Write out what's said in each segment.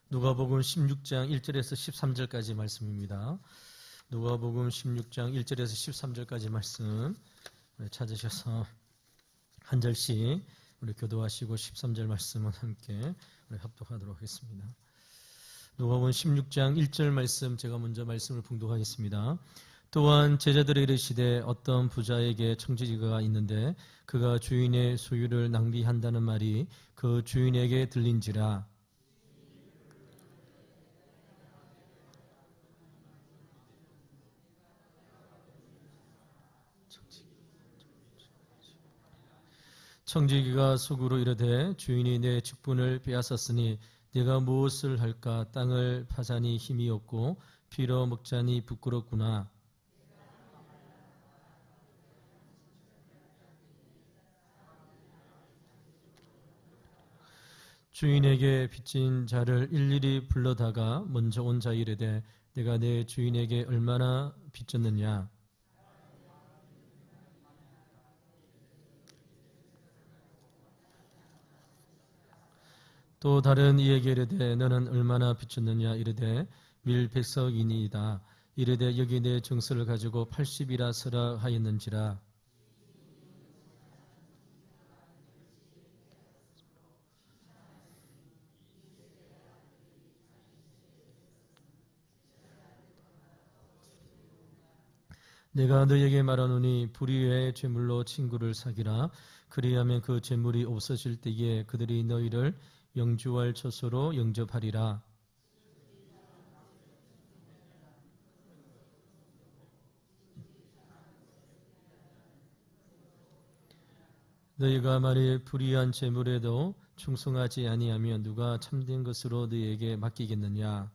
누가복음 16장 1절에서 13절까지 말씀입니다. 누가복음 16장 1절에서 13절까지 말씀 찾으셔서 한 절씩 우리 교도하시고 13절 말씀은 함께 우리 합독하도록 하겠습니다. 누가복음 16장 1절 말씀 제가 먼저 말씀을 봉독하겠습니다. 또한 제자들이 이르시되 어떤 부자에게 청지기가 있는데 그가 주인의 소유를 낭비한다는 말이 그 주인에게 들린지라. 청지기가 속으로 이르되 주인이 내 직분을 빼앗았으니 내가 무엇을 할까? 땅을 파자니 힘이 없고 빌어 먹자니 부끄럽구나. 주인에게 빚진 자를 일일이 불러다가 먼저 온 자 이르되 내가 내 주인에게 얼마나 빚졌느냐? 또 다른 이에게 이르되 너는 얼마나 빚졌느냐? 이르되 밀백석이니이다. 이르되 여기 내 증서를 가지고 80이라 서라 하였는지라. 내가 너에게 말하노니 불의의 죄물로 친구를 사귀라. 그리하면 그 죄물이 없어질 때에 그들이 너희를 영주할 처소로 영접하리라. 너희가 만일 불의한 죄물에도 충성하지 아니하면 누가 참된 것으로 너희에게 맡기겠느냐?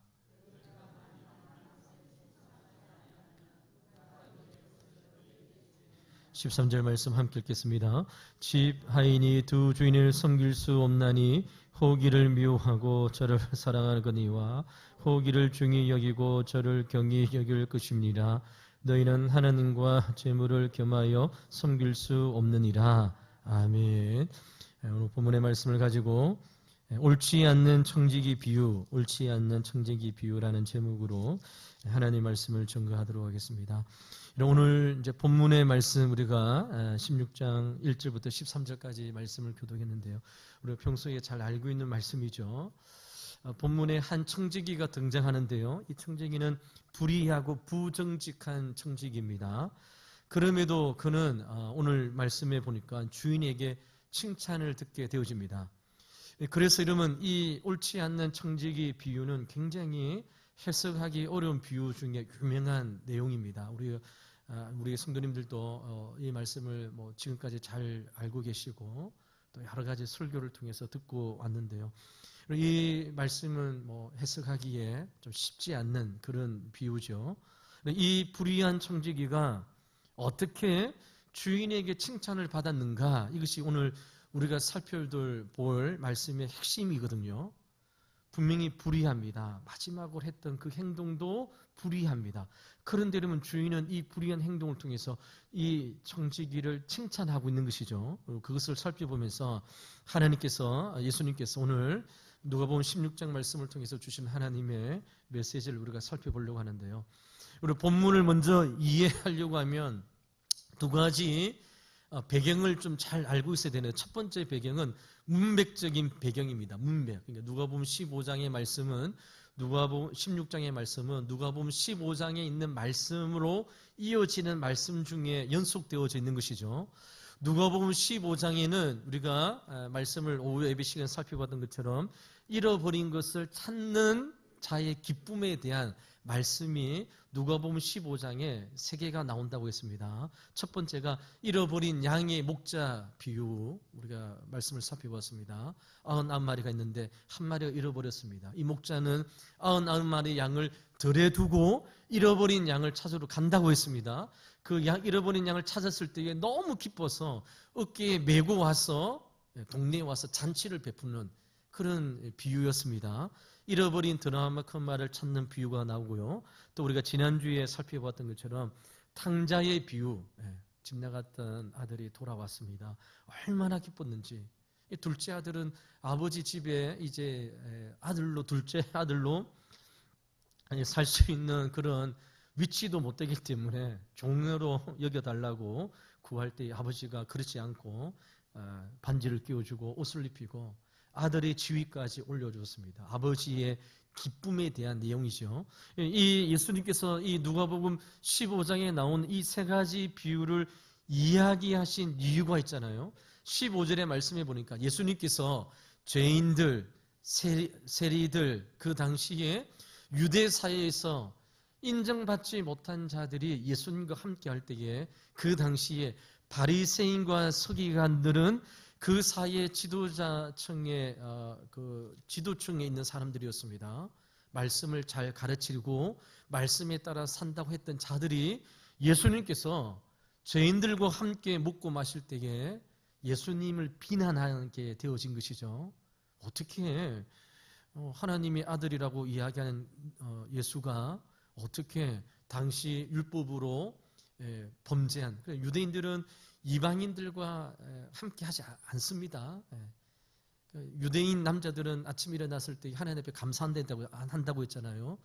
13절 말씀 함께 읽겠습니다. 집 하인이 두 주인을 섬길 수 없나니 호기를 미워하고 저를 사랑하거니와 호기를 중히 여기고 저를 경히 여길 것입니다. 너희는 하나님과 재물을 겸하여 섬길 수 없느니라. 아멘. 오늘 본문의 말씀을 가지고 옳지 않는 청지기 비유, 옳지 않는 청지기 비유라는 제목으로 하나님 말씀을 전가하도록 하겠습니다. 오늘 이제 본문의 말씀 우리가 16장 1절부터 13절까지 말씀을 교독했는데요. 우리가 평소에 잘 알고 있는 말씀이죠. 본문에 한 청지기가 등장하는데요. 이 청지기는 불의하고 부정직한 청지기입니다. 그럼에도 그는 오늘 말씀에 보니까 주인에게 칭찬을 듣게 되어집니다. 그래서 이러면 이 옳지 않는 청지기 비유는 굉장히 해석하기 어려운 비유 중에 유명한 내용입니다. 우리 성도님들도 이 말씀을 지금까지 잘 알고 계시고 또 여러 가지 설교를 통해서 듣고 왔는데요. 이 말씀은 해석하기에 좀 쉽지 않는 그런 비유죠. 이 불의한 청지기가 어떻게 주인에게 칭찬을 받았는가? 이것이 오늘 우리가 살펴볼 말씀의 핵심이거든요. 분명히 불의합니다. 마지막으로 했던 그 행동도 불의합니다. 그런데 그러면 주인은 이 불의한 행동을 통해서 이 청지기를 칭찬하고 있는 것이죠. 그것을 살펴보면서 예수님께서 오늘 누가복음 16장 말씀을 통해서 주신 하나님의 메시지를 우리가 살펴보려고 하는데요. 우리 본문을 먼저 이해하려고 하면 두 가지 배경을 좀 잘 알고 있어야 되는 첫 번째 배경은 문맥적인 배경입니다. 문맥. 그러니까 누가복음 15장의 말씀은 누가복음 16장의 말씀은 누가복음 15장에 있는 말씀으로 이어지는 말씀 중에 연속되어져 있는 것이죠. 누가복음 15장에는 우리가 말씀을 오후 예배 시간에 살펴봤던 것처럼 잃어버린 것을 찾는 자의 기쁨에 대한 말씀이 누가복음 15장에 세 개가 나온다고 했습니다. 첫 번째가 잃어버린 양의 목자 비유, 우리가 말씀을 살펴봤습니다. 99마리가 있는데 한 마리가 잃어버렸습니다. 이 목자는 99마리 양을 들에 두고 잃어버린 양을 찾으러 간다고 했습니다. 그 잃어버린 양을 찾았을 때에 너무 기뻐서 어깨에 메고 와서 동네에 와서 잔치를 베푸는 그런 비유였습니다. 잃어버린 드라마 큰 말을 찾는 비유가 나오고요. 또 우리가 지난주에 살펴봤던 것처럼 탕자의 비유, 집 나갔던 아들이 돌아왔습니다. 얼마나 기뻤는지. 이 둘째 아들은 아버지 집에 이제 아들로, 둘째 아들로 살 수 있는 그런 위치도 못 되기 때문에 종으로 여겨달라고 구할 때 아버지가 그렇지 않고 반지를 끼워주고 옷을 입히고 아들의 지위까지 올려줬습니다. 아버지의 기쁨에 대한 내용이죠. 이 예수님께서 이 누가복음 15장에 나온 이 세 가지 비유를 이야기하신 이유가 있잖아요. 15절의 말씀에 보니까 예수님께서 죄인들, 세리들, 그 당시에 유대 사회에서 인정받지 못한 자들이 예수님과 함께 할 때에 그 당시에 바리새인과 서기관들은 그 사회 지도자층에 지도층에 있는 사람들이었습니다. 말씀을 잘 가르치고 말씀에 따라 산다고 했던 자들이 예수님께서 죄인들과 함께 먹고 마실 때에 예수님을 비난하게 되어진 것이죠. 어떻게 하나님의 아들이라고 이야기하는 예수가 어떻게 당시 율법으로 범죄한, 유대인들은 이방인들과 함께 하지 않습니다. 유대인 남자들은 아침 일어났을 때 하나님 앞에 감사한다고 했잖아요.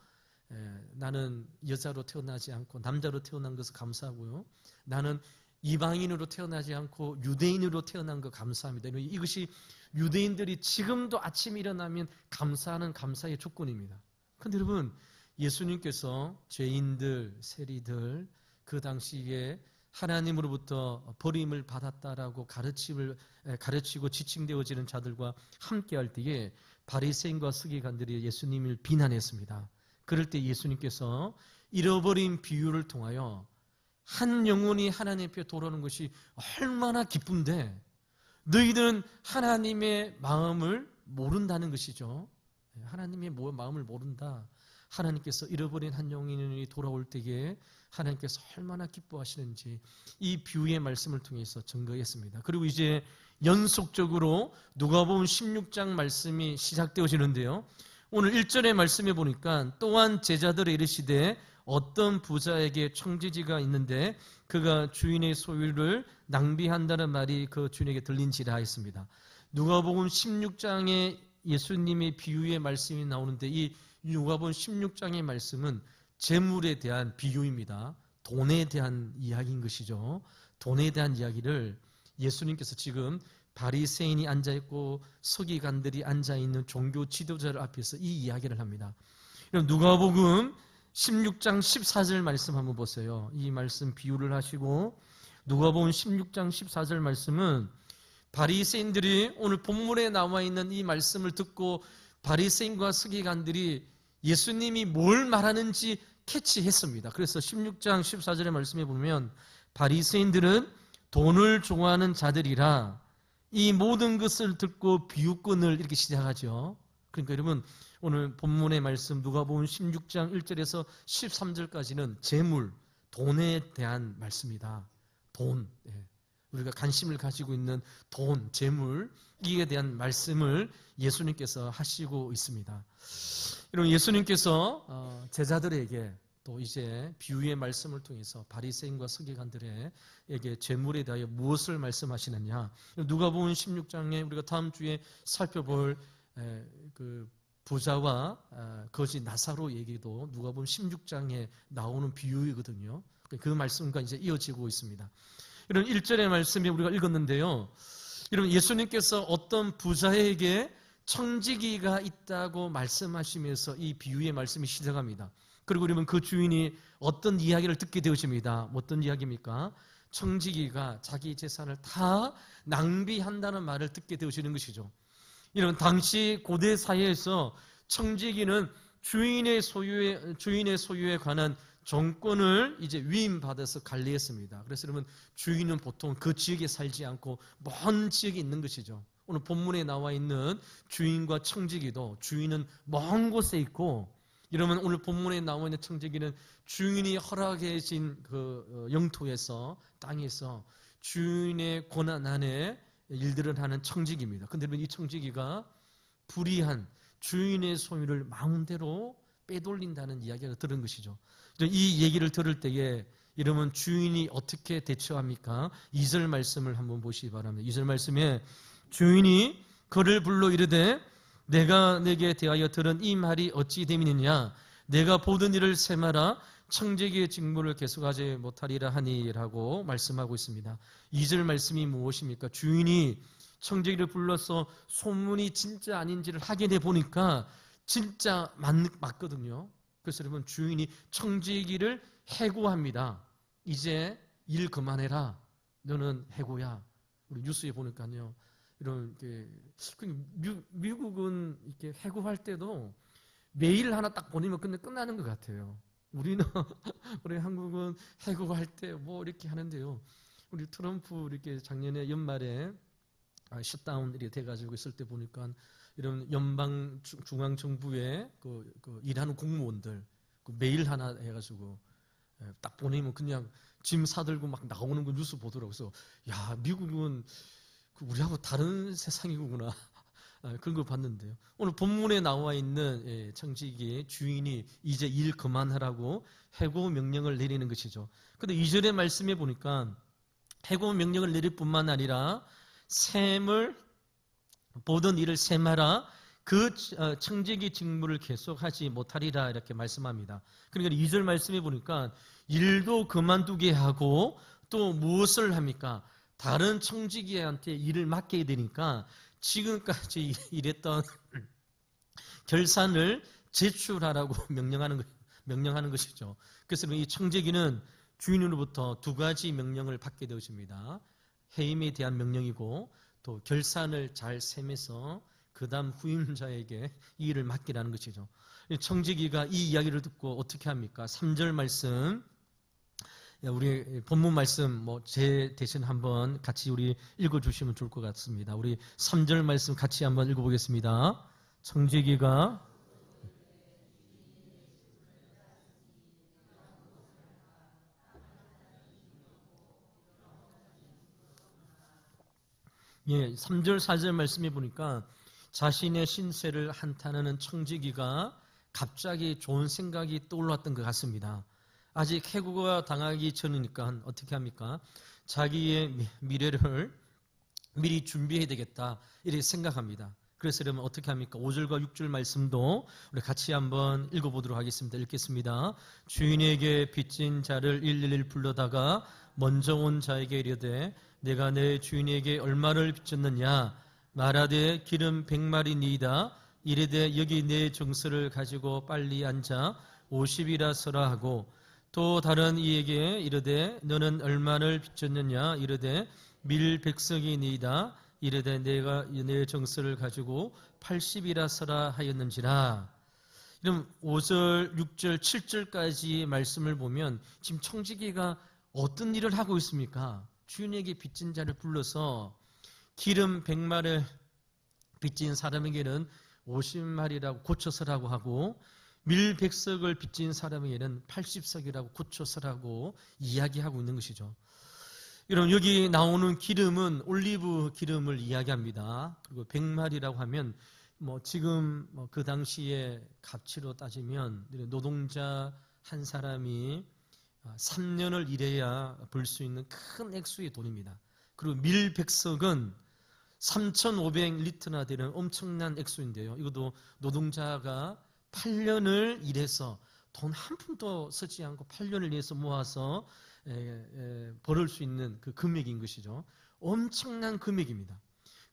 나는 여자로 태어나지 않고 남자로 태어난 것을 감사하고요. 나는 이방인으로 태어나지 않고 유대인으로 태어난 것 감사합니다. 이것이 유대인들이 지금도 아침 일어나면 감사하는 감사의 조건입니다. 그런데 여러분, 예수님께서 죄인들, 세리들, 그 당시에 하나님으로부터 버림을 받았다라고 가르치고 지칭되어지는 자들과 함께 할 때에 바리새인과 서기관들이 예수님을 비난했습니다. 그럴 때 예수님께서 잃어버린 비유를 통하여 한 영혼이 하나님 앞에 돌아오는 것이 얼마나 기쁜데 너희들은 하나님의 마음을 모른다는 것이죠. 하나님의 마음을 모른다. 하나님께서 잃어버린 한 영혼이 돌아올 때에 하나님께서 얼마나 기뻐하시는지 이 비유의 말씀을 통해서 증거했습니다. 그리고 이제 연속적으로 누가복음 16장 말씀이 시작되어지는데요. 오늘 1절의 말씀에 보니까 또한 제자들이 이르시되 어떤 부자에게 청지기가 있는데 그가 주인의 소유를 낭비한다는 말이 그 주인에게 들린지라 했습니다. 누가복음 16장에 예수님의 비유의 말씀이 나오는데 이 누가복음 16장의 말씀은 재물에 대한 비유입니다. 돈에 대한 이야기인 것이죠. 돈에 대한 이야기를 예수님께서 지금 바리새인이 앉아있고 서기관들이 앉아있는 종교 지도자들 앞에서 이 이야기를 합니다. 누가복음 16장 14절 말씀 한번 보세요. 이 말씀 비유를 하시고 누가복음 16장 14절 말씀은 바리새인들이 오늘 본문에 나와 있는 이 말씀을 듣고 바리새인과 서기관들이 예수님이 뭘 말하는지 캐치했습니다. 그래서 16장 14절의 말씀에 보면 바리새인들은 돈을 좋아하는 자들이라 이 모든 것을 듣고 비유권을 이렇게 시작하죠. 그러니까 여러분 오늘 본문의 말씀 누가복음 16장 1절에서 13절까지는 재물, 돈에 대한 말씀이다. 돈, 우리가 관심을 가지고 있는 돈, 재물, 이에 대한 말씀을 예수님께서 하시고 있습니다. 여러분 예수님께서 제자들에게 또 이제 비유의 말씀을 통해서 바리새인과 서기관들에게 재물에 대하여 무엇을 말씀하시느냐? 누가복음 16장에 우리가 다음 주에 살펴볼 그 부자와 거지 나사로 얘기도 누가복음 16장에 나오는 비유이거든요. 그 말씀과 이제 이어지고 있습니다. 이런 1절의 말씀이 우리가 읽었는데요. 여러분 예수님께서 어떤 부자에게 청지기가 있다고 말씀하시면서 이 비유의 말씀이 시작합니다. 그리고 그러면 그 주인이 어떤 이야기를 듣게 되어집니다. 어떤 이야기입니까? 청지기가 자기 재산을 다 낭비한다는 말을 듣게 되어지는 것이죠. 이런 당시 고대 사회에서 청지기는 주인의 소유에 관한 정권을 이제 위임받아서 관리했습니다. 그래서 여러분 주인은 보통 그 지역에 살지 않고 먼 지역에 있는 것이죠. 오늘 본문에 나와 있는 주인과 청지기도 주인은 먼 곳에 있고, 이러면 오늘 본문에 나와 있는 청지기는 주인이 허락해 진 그 영토에서 땅에서 주인의 권한 안에 일들을 하는 청지기입니다. 근데 이 청지기가 불의한 주인의 소유를 마음대로 빼돌린다는 이야기가 들은 것이죠. 이 얘기를 들을 때에 이러면 주인이 어떻게 대처합니까? 2절 말씀을 한번 보시기 바랍니다. 2절 말씀에 주인이 그를 불러 이르되 내가 내게 대하여 들은 이 말이 어찌 됨이느냐 내가 보던 일을 세마라 청지기의 직무를 계속하지 못하리라 하니라고 말씀하고 있습니다. 2절 말씀이 무엇입니까? 주인이 청지기를 불러서 소문이 진짜 아닌지를 확인해 보니까 진짜 맞거든요. 그래서 여러분 주인이 청지기를 해고합니다. 이제 일 그만해라. 너는 해고야. 우리 뉴스에 보니까요. 이런 미국은 이렇게 해고할 때도 메일 하나 딱 보내면 끝나는 것 같아요. 우리 한국은 해고할 때 뭐 이렇게 하는데요. 우리 트럼프 이렇게 작년에 연말에 셧다운 이렇게 돼가지고 있을 때 보니까 이런 연방 중앙 정부의 그 일하는 공무원들 메일 하나 해가지고 딱 보내면 그냥 짐 사들고 막 나오는 거 뉴스 보더라고요. 그래서 야 미국은 우리하고 다른 세상이구나. 그런 거 봤는데요. 오늘 본문에 나와 있는 청지기의 주인이 이제 일 그만하라고 해고 명령을 내리는 것이죠. 그런데 2절의 말씀에 보니까 해고 명령을 내릴 뿐만 아니라 셈을 보던 일을 셈하라 그 청지기 직무를 계속하지 못하리라 이렇게 말씀합니다. 그러니까 2절 말씀에 보니까 일도 그만두게 하고 또 무엇을 합니까? 다른 청지기한테 일을 맡게 되니까 지금까지 일했던 결산을 제출하라고 명령하는 것이죠. 그래서 이 청지기는 주인으로부터 두 가지 명령을 받게 되었습니다. 해임에 대한 명령이고 또 결산을 잘 세면서 그 다음 후임자에게 이 일을 맡기라는 것이죠. 청지기가 이 이야기를 듣고 어떻게 합니까? 3절 말씀 우리 본문 말씀 제 대신 한번 같이 우리 읽어주시면 좋을 것 같습니다. 우리 3절 말씀 같이 한번 읽어보겠습니다. 청지기가 예, 3절 4절 말씀해 보니까 자신의 신세를 한탄하는 청지기가 갑자기 좋은 생각이 떠올랐던 것 같습니다. 아직 해고가 당하기 전이니까 어떻게 합니까? 자기의 미래를 미리 준비해야 되겠다 이렇게 생각합니다. 그래서 그러면 어떻게 합니까? 5절과 6절 말씀도 우리 같이 한번 읽어보도록 하겠습니다. 읽겠습니다. 주인에게 빚진 자를 일일이 불러다가 먼저 온 자에게 이르되 내가 내 주인에게 얼마를 빚졌느냐 말하되 기름 100마리니이다 이르되 여기 내 정서를 가지고 빨리 앉아 50이라 서라 하고 또 다른 이에게 이르되 너는 얼마를 빚졌느냐 이르되 밀 100석이니이다 이르되 내가 내 정서를 가지고 80이라 서라 하였는지라. 이런 5절, 6절, 7절까지 말씀을 보면 지금 청지기가 어떤 일을 하고 있습니까? 주인에게 빚진 자를 불러서 기름 100마리를 빚진 사람에게는 50마리라고 고쳐서라고 하고 밀 100석을 빚진 사람에게는 80석이라고 고쳐서라고 이야기하고 있는 것이죠. 여러분 여기 나오는 기름은 올리브 기름을 이야기합니다. 그리고 100마리라고 하면 지금 그 당시에 값치로 따지면 노동자 한 사람이 3년을 일해야 벌 수 있는 큰 액수의 돈입니다. 그리고 밀 100석은 3,500리터나 되는 엄청난 액수인데요. 이것도 노동자가 8년을 일해서 돈 한 푼도 쓰지 않고 8년을 일해서 모아서 벌을 수 있는 그 금액인 것이죠. 엄청난 금액입니다.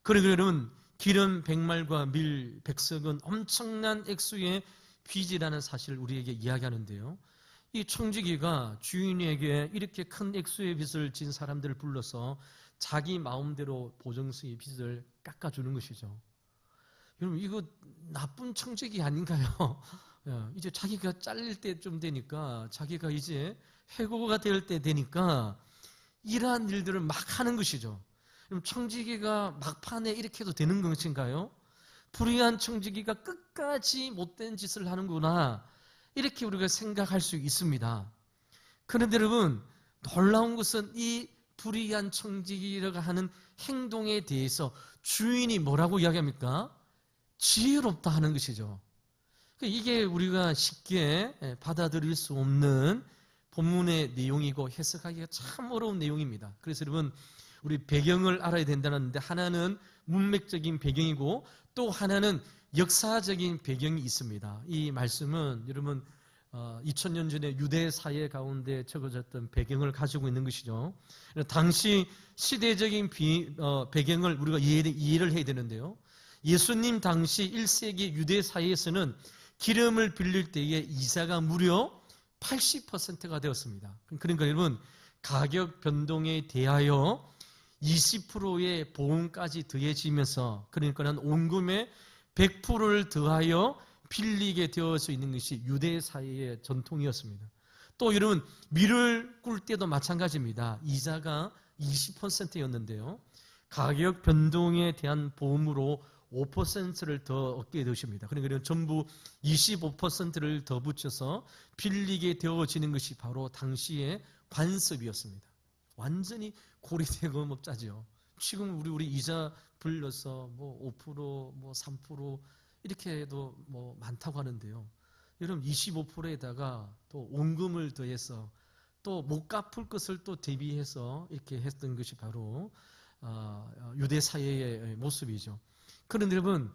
그러고 여러분 기름 100말과 밀 100석은 엄청난 액수의 빚이라는 사실을 우리에게 이야기하는데요. 이 청지기가 주인에게 이렇게 큰 액수의 빚을 진 사람들을 불러서 자기 마음대로 보정수의 빚을 깎아주는 것이죠. 여러분 이거 나쁜 청지기 아닌가요? 이제 자기가 잘릴 때쯤 되니까 자기가 이제 해고가 될 때 되니까 이러한 일들을 막 하는 것이죠. 그럼 청지기가 막판에 이렇게 해도 되는 것인가요? 불의한 청지기가 끝까지 못된 짓을 하는구나 이렇게 우리가 생각할 수 있습니다. 그런데 여러분 놀라운 것은 이 불의한 청지기가 하는 행동에 대해서 주인이 뭐라고 이야기합니까? 지혜롭다 하는 것이죠. 이게 우리가 쉽게 받아들일 수 없는 본문의 내용이고 해석하기가 참 어려운 내용입니다. 그래서 여러분 우리 배경을 알아야 된다는데 하나는 문맥적인 배경이고 또 하나는 역사적인 배경이 있습니다. 이 말씀은 여러분 2000년 전에 유대 사회 가운데 적어졌던 배경을 가지고 있는 것이죠. 당시 시대적인 배경을 우리가 이해를 해야 되는데요. 예수님 당시 1세기 유대 사회에서는 기름을 빌릴 때에 이자가 무려 80%가 되었습니다. 그러니까 여러분 가격 변동에 대하여 20%의 보험까지 더해지면서 그러니까는 원금의 100%를 더하여 빌리게 되어서 있는 것이 유대 사회의 전통이었습니다. 또 여러분 밀을 꿀 때도 마찬가지입니다. 이자가 20%였는데요. 가격 변동에 대한 보험으로 5%를 더 얻게 되십니다. 그러니까 전부 25%를 더 붙여서 빌리게 되어지는 것이 바로 당시의 관습이었습니다. 완전히 고리대금업자죠. 지금 우리 이자 불러서 뭐 5%, 뭐 3% 이렇게 해도 뭐 많다고 하는데요. 여러분 25%에다가 또 원금을 더해서 또 못 갚을 것을 또 대비해서 이렇게 했던 것이 바로 유대 사회의 모습이죠. 그런데 여러분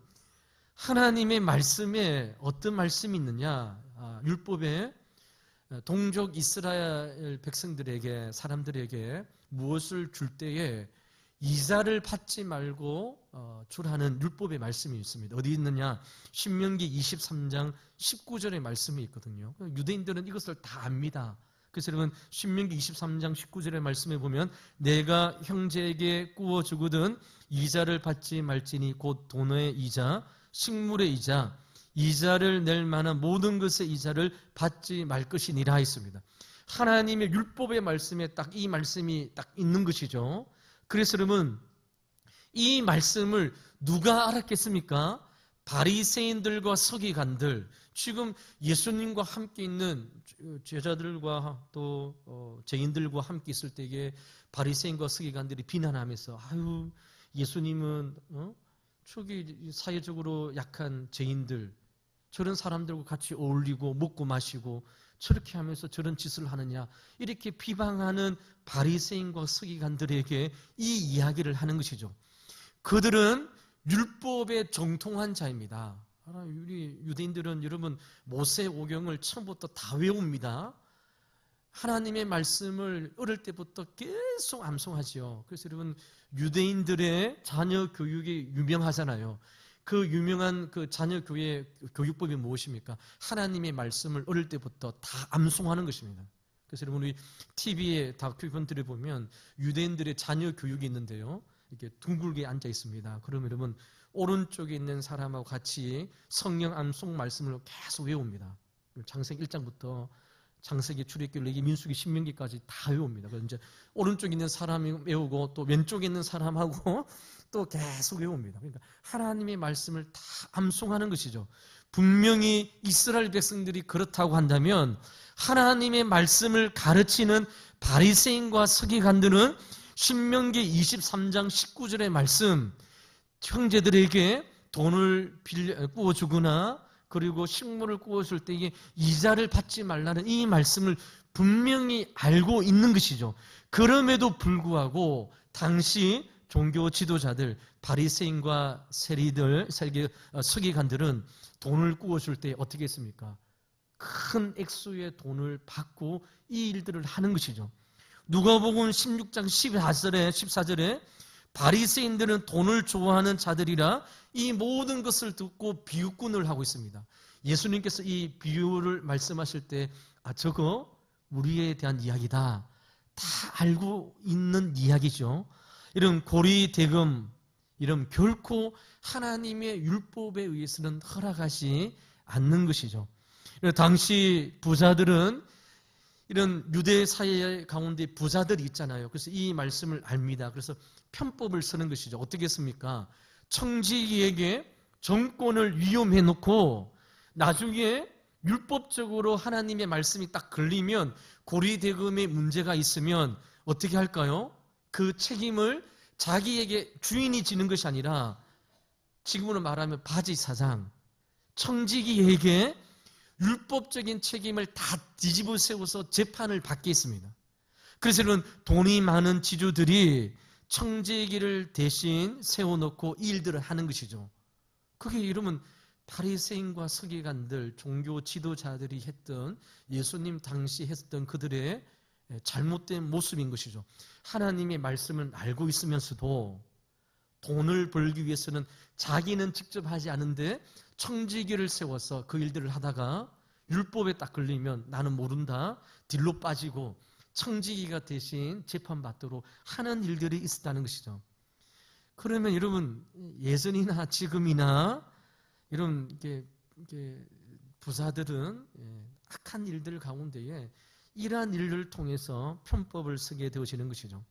하나님의 말씀에 어떤 말씀이 있느냐? 율법에 동족 이스라엘 백성들에게 사람들에게 무엇을 줄 때에 이자를 받지 말고 주라는 율법의 말씀이 있습니다. 어디 있느냐? 신명기 23장 19절의 말씀이 있거든요. 유대인들은 이것을 다 압니다. 그래서 여러분 신명기 23장 19절의 말씀에 보면 내가 형제에게 꾸어 주거든 이자를 받지 말지니 곧 돈의 이자, 식물의 이자, 이자를 낼 만한 모든 것의 이자를 받지 말 것이니라 했습니다. 하나님의 율법의 말씀에 딱 이 말씀이 딱 있는 것이죠. 그래서 여러분 이 말씀을 누가 알았겠습니까? 바리새인들과 서기관들, 지금 예수님과 함께 있는 제자들과 또 죄인들과 함께 있을 때에 바리새인과 서기관들이 비난하면서 아유 예수님은 저기 사회적으로 약한 죄인들 저런 사람들과 같이 어울리고 먹고 마시고 저렇게 하면서 저런 짓을 하느냐 이렇게 비방하는 바리새인과 서기관들에게 이 이야기를 하는 것이죠. 그들은 율법에 정통한 자입니다. 우리 유대인들은 여러분 모세오경을 처음부터 다 외웁니다. 하나님의 말씀을 어릴 때부터 계속 암송하지요. 그래서 여러분 유대인들의 자녀 교육이 유명하잖아요. 그 유명한 그 자녀 교육법이 무엇입니까? 하나님의 말씀을 어릴 때부터 다 암송하는 것입니다. 그래서 여러분 우리 TV에 다큐멘터리 보면 유대인들의 자녀 교육이 있는데요. 이렇게 둥글게 앉아 있습니다. 그러면 여러분 오른쪽에 있는 사람하고 같이 성령 암송 말씀을 계속 외웁니다. 창세기 1장부터 창세기, 출애굽기, 레위기, 민수기, 신명기까지 다 외웁니다. 그래서 이제 오른쪽에 있는 사람이 외우고 또 왼쪽에 있는 사람하고 또 계속 외웁니다. 그러니까 하나님의 말씀을 다 암송하는 것이죠. 분명히 이스라엘 백성들이 그렇다고 한다면 하나님의 말씀을 가르치는 바리새인과 서기관들은 신명기 23장 19절의 말씀, 형제들에게 돈을 꾸어주거나 그리고 식물을 꾸어줄 때에 이자를 받지 말라는 이 말씀을 분명히 알고 있는 것이죠. 그럼에도 불구하고 당시 종교 지도자들, 바리새인과 서기관들은 돈을 꾸어줄 때 어떻게 했습니까? 큰 액수의 돈을 받고 이 일들을 하는 것이죠. 누가복음 16장 14절에 바리새인들은 돈을 좋아하는 자들이라 이 모든 것을 듣고 비웃군을 하고 있습니다. 예수님께서 이 비유를 말씀하실 때 저거 우리에 대한 이야기다. 다 알고 있는 이야기죠. 이런 고리대금 이런 결코 하나님의 율법에 의해서는 허락하지 않는 것이죠. 당시 부자들은 이런 유대 사회 가운데 부자들이 있잖아요. 그래서 이 말씀을 압니다. 그래서 편법을 쓰는 것이죠. 어떻게 했습니까? 청지기에게 정권을 위임해 놓고 나중에 율법적으로 하나님의 말씀이 딱 걸리면 고리대금에 문제가 있으면 어떻게 할까요? 그 책임을 자기에게 주인이 지는 것이 아니라 지금으로 말하면 바지 사장, 청지기에게 율법적인 책임을 다 뒤집어 세워서 재판을 받게 했습니다. 그래서 이런 돈이 많은 지주들이 청지기를 대신 세워놓고 이 일들을 하는 것이죠. 그게 이러면 바리새인과 서기관들, 종교 지도자들이 했던, 예수님 당시 했던 그들의 잘못된 모습인 것이죠. 하나님의 말씀을 알고 있으면서도 돈을 벌기 위해서는 자기는 직접 하지 않은데 청지기를 세워서 그 일들을 하다가 율법에 딱 걸리면 나는 모른다, 딜로 빠지고 청지기가 대신 재판받도록 하는 일들이 있었다는 것이죠. 그러면 여러분, 예전이나 지금이나 이런 부사들은 악한 일들 가운데에 이러한 일을 통해서 편법을 쓰게 되어지는 것이죠.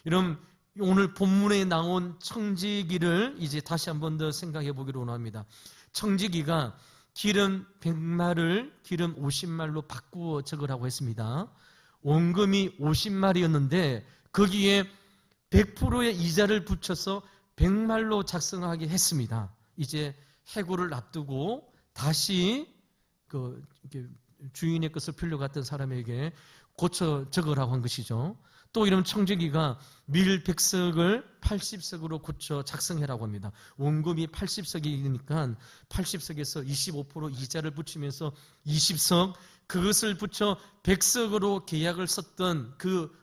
여러분, 오늘 본문에 나온 청지기를 이제 다시 한 번 더 생각해 보기로 원합니다. 청지기가 기름 100말을 기름 50말로 바꾸어 적으라고 했습니다. 원금이 50말이었는데 거기에 100%의 이자를 붙여서 100말로 작성하게 했습니다. 이제 해고를 앞두고 다시 주인의 것을 빌려갔던 사람에게 고쳐 적으라고 한 것이죠. 또 이런 청지기가 밀 100석을 80석으로 고쳐 작성해라고 합니다. 원금이 80석이니까 80석에서 25% 이자를 붙이면서 20석, 그것을 붙여 100석으로 계약을 썼던 그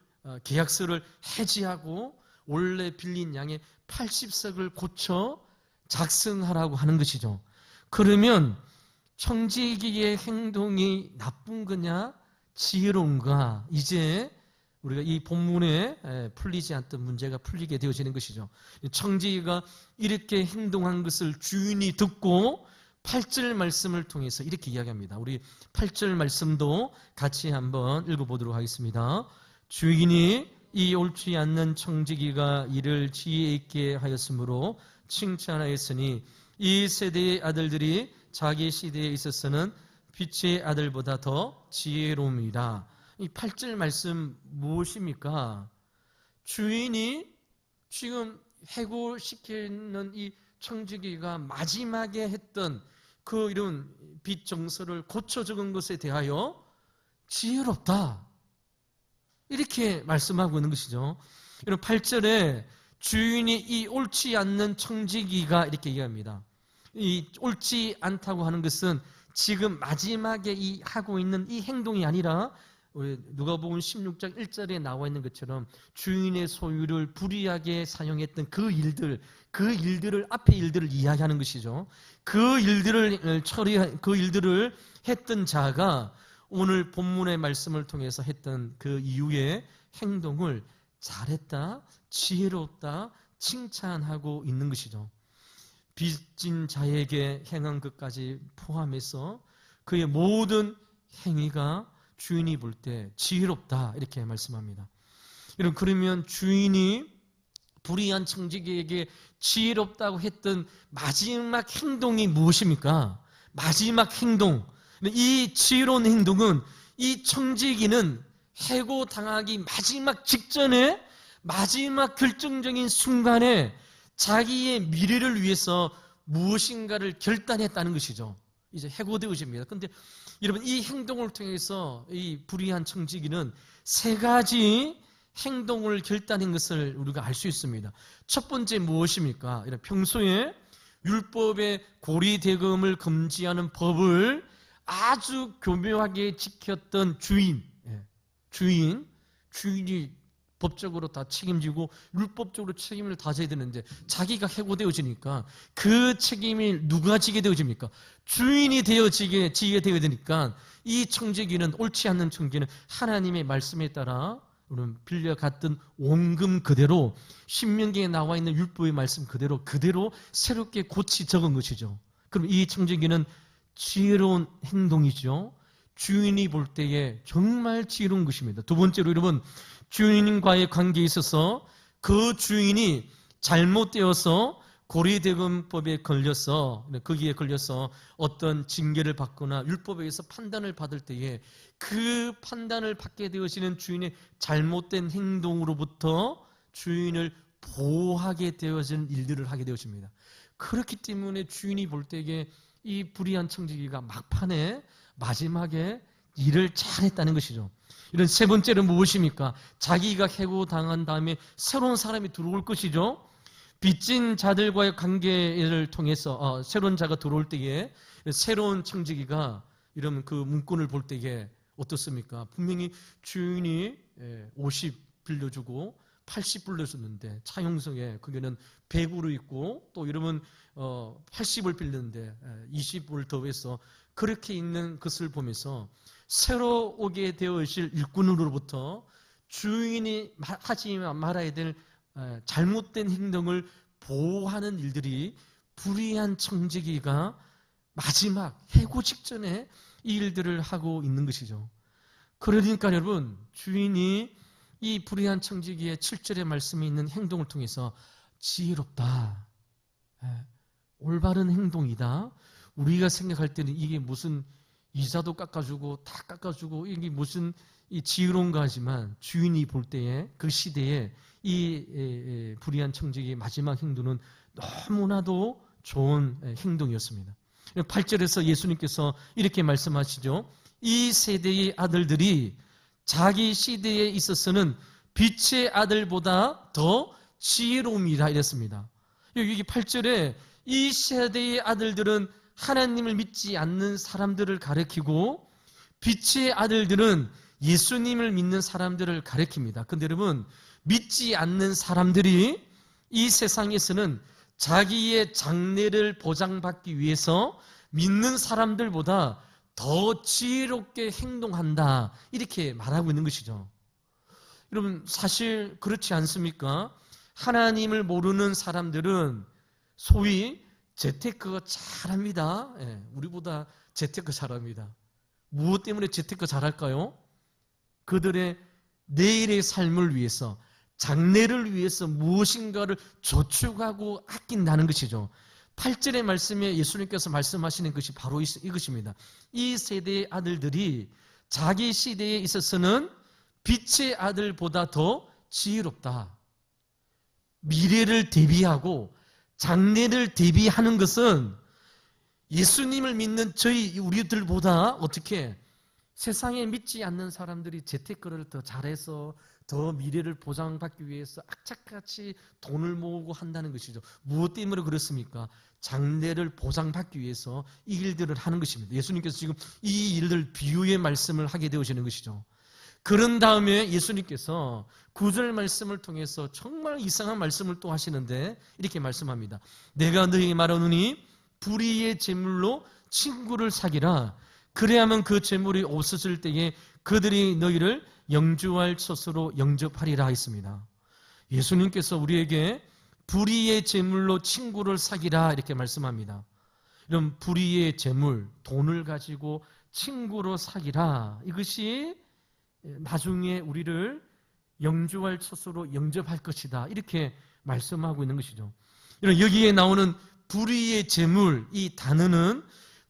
계약서를 해지하고 원래 빌린 양의 80석을 고쳐 작성하라고 하는 것이죠. 그러면 청지기의 행동이 나쁜 거냐, 지혜로운가? 이제 우리가 이 본문에 풀리지 않던 문제가 풀리게 되어지는 것이죠. 청지기가 이렇게 행동한 것을 주인이 듣고 8절 말씀을 통해서 이렇게 이야기합니다. 우리 8절 말씀도 같이 한번 읽어보도록 하겠습니다. 주인이 이 옳지 않는 청지기가 이를 지혜 있게 하였으므로 칭찬하였으니 이 세대의 아들들이 자기 시대에 있어서는 빛의 아들보다 더 지혜로움이라. 이 8절 말씀 무엇입니까? 주인이 지금 해고시키는 이 청지기가 마지막에 했던 그 이런 빚 정서를 고쳐 적은 것에 대하여 지혜롭다, 이렇게 말씀하고 있는 것이죠. 이런 8절에 주인이 이 옳지 않는 청지기가 이렇게 얘기합니다. 이 옳지 않다고 하는 것은 지금 마지막에 이 하고 있는 이 행동이 아니라 우리 누가복음 16장 1절에 나와 있는 것처럼 주인의 소유를 불이하게 사용했던 그 일들을 앞에 일들을 이야기하는 것이죠. 그 일들을 했던 자가 오늘 본문의 말씀을 통해서 했던 그 이후의 행동을 잘했다, 지혜롭다, 칭찬하고 있는 것이죠. 빚진 자에게 행한 것까지 포함해서 그의 모든 행위가 주인이 볼 때 지혜롭다, 이렇게 말씀합니다. 여러분, 그러면 주인이 불의한 청지기에게 지혜롭다고 했던 마지막 행동이 무엇입니까? 마지막 행동, 이 지혜로운 행동은 이 청지기는 해고당하기 마지막 직전에 마지막 결정적인 순간에 자기의 미래를 위해서 무엇인가를 결단했다는 것이죠. 이제 해고되어집니다. 그런데 여러분, 이 행동을 통해서 이 불의한 청지기는 세 가지 행동을 결단한 것을 우리가 알 수 있습니다. 첫 번째 무엇입니까? 평소에 율법의 고리대금을 금지하는 법을 아주 교묘하게 지켰던 주인이 법적으로 다 책임지고 율법적으로 책임을 다 져야 되는데 자기가 해고되어지니까 그 책임을 누가 지게 되어집니까? 주인이 지게 되어야 되니까 이 청지기는, 옳지 않는 청지기는 하나님의 말씀에 따라 우리는 빌려갔던 원금 그대로, 신명기에 나와 있는 율법의 말씀 그대로 새롭게 고치 적은 것이죠. 그럼 이 청지기는 지혜로운 행동이죠. 주인이 볼 때에 정말 지혜로운 것입니다. 두 번째로 여러분, 주인과의 관계에 있어서 그 주인이 잘못되어서 고리대금법에 걸려서, 거기에 걸려서 어떤 징계를 받거나 율법에 의해서 판단을 받을 때에 그 판단을 받게 되어지는 주인의 잘못된 행동으로부터 주인을 보호하게 되어진 일들을 하게 되어집니다. 그렇기 때문에 주인이 볼 때에 이 불의한 청지기가 막판에 마지막에 일을 잘했다는 것이죠. 이런 세 번째는 무엇입니까? 자기가 해고당한 다음에 새로운 사람이 들어올 것이죠. 빚진 자들과의 관계를 통해서 새로운 자가 들어올 때에 새로운 청지기가 이런 그 문건을 볼 때에 어떻습니까? 분명히 주인이 50 빌려주고 80 빌려줬는데 차용성에 그게는 100으로 있고 또 이러면 80을 빌렸는데 20을 더해서 그렇게 있는 것을 보면서 새로 오게 되어질 일꾼으로부터 주인이 하지 말아야 될 잘못된 행동을 보호하는 일들이 불의한 청지기가 마지막 해고 직전에 이 일들을 하고 있는 것이죠. 그러니까 여러분, 주인이 이 불의한 청지기의 7절의 말씀에 있는 행동을 통해서 지혜롭다, 올바른 행동이다. 우리가 생각할 때는 이게 무슨 이자도 깎아주고 다 깎아주고 이게 무슨 이 지혜로운가 하지만 주인이 볼 때에 그 시대에 이 불의한 청지기의 마지막 행동은 너무나도 좋은 행동이었습니다. 8절에서 예수님께서 이렇게 말씀하시죠. 이 세대의 아들들이 자기 시대에 있어서는 빛의 아들보다 더 지혜로움이라 이랬습니다. 여기 8절에 이 세대의 아들들은 하나님을 믿지 않는 사람들을 가리키고 빛의 아들들은 예수님을 믿는 사람들을 가리킵니다. 그런데 여러분, 믿지 않는 사람들이 이 세상에서는 자기의 장래를 보장받기 위해서 믿는 사람들보다 더 지혜롭게 행동한다, 이렇게 말하고 있는 것이죠. 여러분, 사실 그렇지 않습니까? 하나님을 모르는 사람들은 소위 재테크 잘합니다. 우리보다 재테크 잘합니다. 무엇 때문에 재테크 잘할까요? 그들의 내일의 삶을 위해서, 장래를 위해서 무엇인가를 저축하고 아낀다는 것이죠. 8절의 말씀에 예수님께서 말씀하시는 것이 바로 이것입니다. 이 세대의 아들들이 자기 시대에 있어서는 빛의 아들보다 더 지혜롭다. 미래를 대비하고 장래를 대비하는 것은 예수님을 믿는 우리들보다 어떻게 세상에 믿지 않는 사람들이 재테크를 더 잘해서 더 미래를 보장받기 위해서 악착같이 돈을 모으고 한다는 것이죠. 무엇 때문에 그렇습니까? 장래를 보장받기 위해서 이 일들을 하는 것입니다. 예수님께서 지금 이 일들 비유의 말씀을 하게 되어지는 것이죠. 그런 다음에 예수님께서 9절 말씀을 통해서 정말 이상한 말씀을 또 하시는데 이렇게 말씀합니다. 내가 너희에게 말하노니 불의의 재물로 친구를 사기라. 그래야만 그 재물이 없어질 때에 그들이 너희를 영주할 처소로 영접하리라 했습니다. 예수님께서 우리에게 불의의 재물로 친구를 사기라 이렇게 말씀합니다. 이런 불의의 재물, 돈을 가지고 친구로 사기라, 이것이 나중에 우리를 영주할 처소로 영접할 것이다, 이렇게 말씀하고 있는 것이죠. 여기에 나오는 불의의 재물, 이 단어는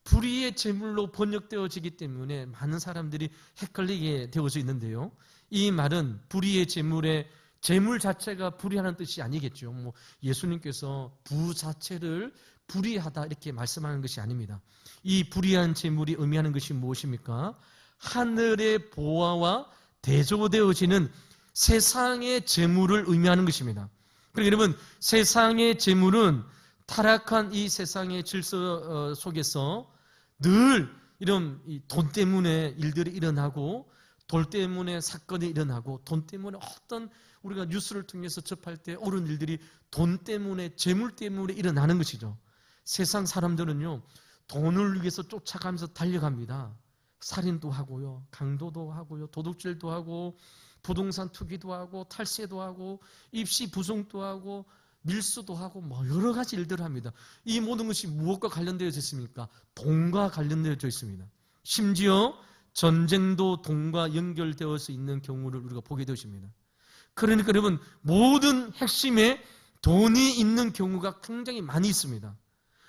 불의의 재물로 번역되어지기 때문에 많은 사람들이 헷갈리게 되어져 있는데요. 이 말은 불의의 재물의 재물 자체가 불의하는 뜻이 아니겠죠. 예수님께서 부 자체를 불의하다 이렇게 말씀하는 것이 아닙니다. 이 불의한 재물이 의미하는 것이 무엇입니까? 하늘의 보화와 대조되어지는 세상의 재물을 의미하는 것입니다. 그러니까 여러분, 세상의 재물은 타락한 이 세상의 질서 속에서 늘 이런 돈 때문에 일들이 일어나고, 돈 때문에 사건이 일어나고, 돈 때문에 어떤 우리가 뉴스를 통해서 접할 때 옳은 일들이 돈 때문에, 재물 때문에 일어나는 것이죠. 세상 사람들은요, 돈을 위해서 쫓아가면서 달려갑니다. 살인도 하고요, 강도도 하고요, 도둑질도 하고, 부동산 투기도 하고, 탈세도 하고, 입시 부송도 하고, 밀수도 하고, 여러 가지 일들을 합니다. 이 모든 것이 무엇과 관련되어져 있습니까? 돈과 관련되어져 있습니다. 심지어 전쟁도 돈과 연결되어서 있는 경우를 우리가 보게 되십니다. 그러니까 여러분, 모든 핵심에 돈이 있는 경우가 굉장히 많이 있습니다.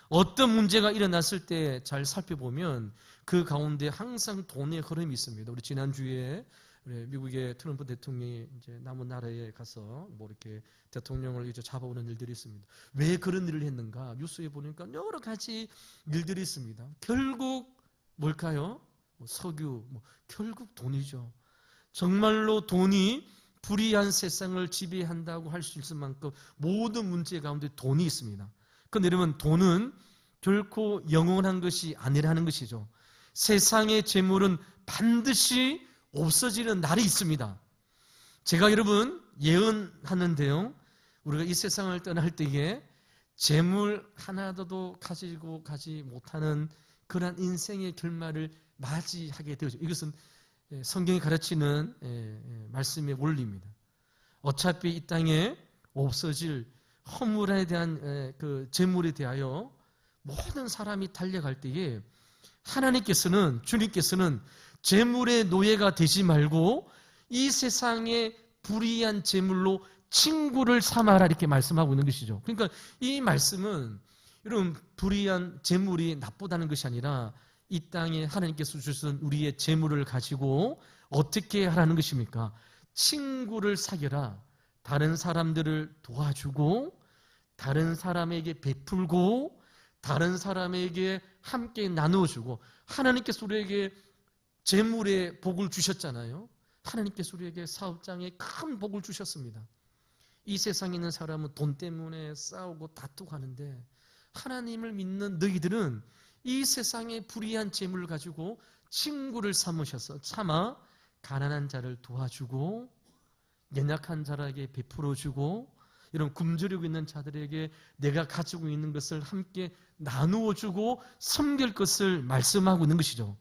어떤 문제가 일어났을 때 잘 살펴보면 그 가운데 항상 돈의 흐름이 있습니다. 우리 지난주에 미국의 트럼프 대통령이 이제 남은 나라에 가서 이렇게 대통령을 이제 잡아오는 일들이 있습니다. 왜 그런 일을 했는가? 뉴스에 보니까 여러 가지 일들이 있습니다. 결국 뭘까요? 석유, 결국 돈이죠. 정말로 돈이 불의한 세상을 지배한다고 할 수 있을 만큼 모든 문제 가운데 돈이 있습니다. 그런데 여러분, 돈은 결코 영원한 것이 아니라는 것이죠. 세상의 재물은 반드시 없어지는 날이 있습니다. 제가 여러분 예언하는데요, 우리가 이 세상을 떠날 때에 재물 하나도 가지고 가지 못하는 그러한 인생의 결말을 맞이하게 되죠. 이것은 성경이 가르치는 말씀의 원리입니다. 어차피 이 땅에 없어질 허물에 대한 그 재물에 대하여 모든 사람이 달려갈 때에 하나님께서는, 주님께서는 재물의 노예가 되지 말고 이 세상의 불의한 재물로 친구를 삼아라, 이렇게 말씀하고 있는 것이죠. 그러니까 이 말씀은 여러분, 불의한 재물이 나쁘다는 것이 아니라 이 땅에 하나님께서 주신 우리의 재물을 가지고 어떻게 하라는 것입니까? 친구를 사귀라. 다른 사람들을 도와주고, 다른 사람에게 베풀고, 다른 사람에게 함께 나누어주고, 하나님께서 우리에게 재물의 복을 주셨잖아요. 하나님께서 우리에게 사업장에 큰 복을 주셨습니다. 이 세상에 있는 사람은 돈 때문에 싸우고 다투고 하는데, 하나님을 믿는 너희들은 이 세상의 불의한 재물을 가지고 친구를 삼아 가난한 자를 도와주고, 연약한 자에게 베풀어주고, 이런 굶주리고 있는 자들에게 내가 가지고 있는 것을 함께 나누어주고 섬길 것을 말씀하고 있는 것이죠.